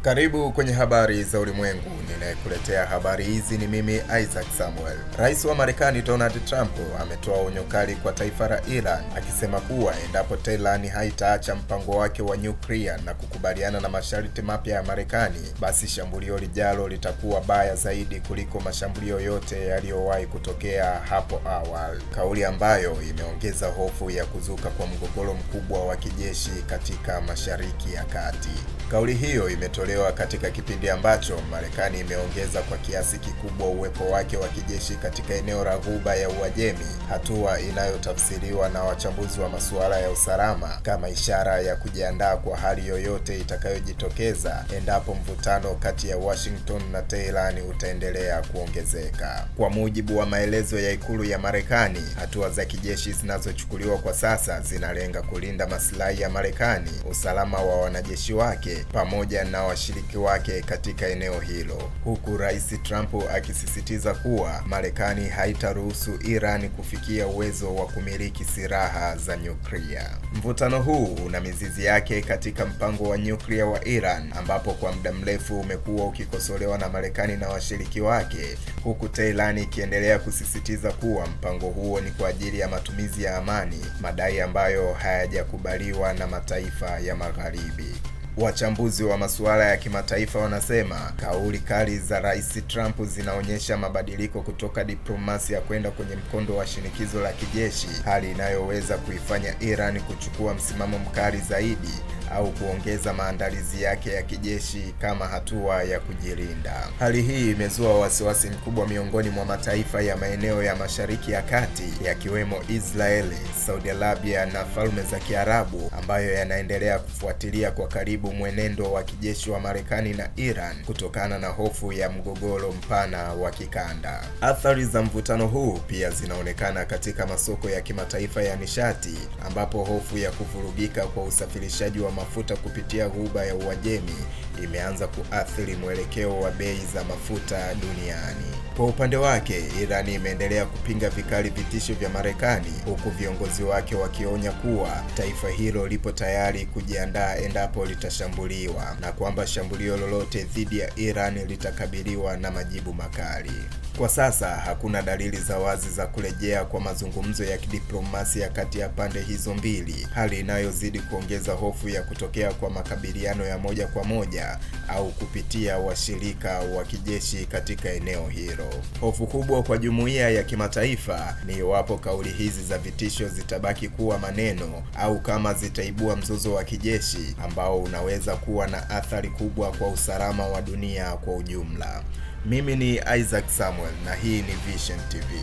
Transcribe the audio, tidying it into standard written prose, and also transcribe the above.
Karibu kwenye habari za ulimwengu. Ninayekuletea habari hizi ni mimi Isaac Samuel. Rais wa Marekani Donald Trump ametoa onyo kali kwa taifa la Iran, akisema kuwa endapo Tehran haitaacha mpango wake wa nyuklia na kukubaliana na masharti mapya ya Marekani, basi shambulio lijalo litakuwa baya zaidi kuliko mashambulio yote yaliyowahi kutokea hapo awali. Kauli ambayo imeongeza hofu ya kuzuka kwa mgogoro mkubwa wa kijeshi katika Mashariki ya Kati. Kauli hiyo imetolewa katika kipindi ambacho Marekani imeongeza kwa kiasi kikubwa uwepo wake wa kijeshi katika eneo la Ghuba ya Uajemi, hatua inayotafsiriwa na wachambuzi wa masuala ya usalama kama ishara ya kujiandaa kwa hali yoyote itakayojitokeza endapo mvutano kati ya Washington na Tehran utaendelea kuongezeka. Kwa mujibu wa maelezo ya ikulu ya Marekani, hatua za kijeshi zinazochukuliwa kwa sasa zinalenga kulinda maslahi ya Marekani, usalama wa wanajeshi wake pamoja na washiriki wake katika eneo hilo, huku Rais Trump akisisitiza kuwa Marekani haitaruhusu Iran kufikia uwezo wa kumiliki silaha za nyuklia. Mvutano huu una mizizi yake katika mpango wa nyuklia wa Iran, ambapo kwa muda mrefu umekuwa ukikosolewa na Marekani na washiriki wake, huku Tehran ikiendelea kusisitiza kuwa mpango huo ni kwa ajili ya matumizi ya amani, madai ambayo hayajakubaliwa na mataifa ya Magharibi. Wachambuzi wa masuala ya kimataifa wanasema kauli kali za Rais Trump zinaonyesha mabadiliko kutoka diplomasia kwenda kwenye mkondo wa shinikizo la kijeshi, hali inayoweza kuifanya Iran kuchukua msimamo mkali zaidi au kuongeza maandalizi yake ya kijeshi kama hatua ya kujilinda. Hali hii imezua wasiwasi mkubwa miongoni mwa mataifa ya maeneo ya Mashariki ya Kati, yakiwemo Israeli, Saudi Arabia na Falme za Kiarabu, ambayo yanaendelea kufuatilia kwa karibu mwenendo wa kijeshi wa Marekani na Iran kutokana na hofu ya mgogoro mpana wa kikanda. Athari za mvutano huu pia zinaonekana katika masoko ya kimataifa ya nishati, ambapo hofu ya kuvurugika kwa usafirishaji wa mafuta kupitia Ghuba ya Uajemi imeanza kuathiri mwelekeo wa bei za mafuta duniani. Kwa upande wake, Iran imeendelea kupinga vikali vitisho vya Marekani, huku viongozi wake wakionya kuwa taifa hilo lipo tayari kujiandaa endapo litashambuliwa na kwamba shambulio lolote dhidi ya Iran litakabiliwa na majibu makali. Kwa sasa hakuna dalili za wazi za kurejea kwa mazungumzo ya kidiplomasia kati ya pande hizo mbili, hali inayozidi kuongeza hofu ya kutokea kwa makabiliano ya moja kwa moja au kupitia washirika wa kijeshi katika eneo hilo. Hofu kubwa kwa jumuiya ya kimataifa ni iwapo kauli hizi za vitisho zitabaki kuwa maneno au kama zitaibua mzozo wa kijeshi ambao unaweza kuwa na athari kubwa kwa usalama wa dunia kwa ujumla. Mimi ni Isaac Samuel na hii ni Vision TV.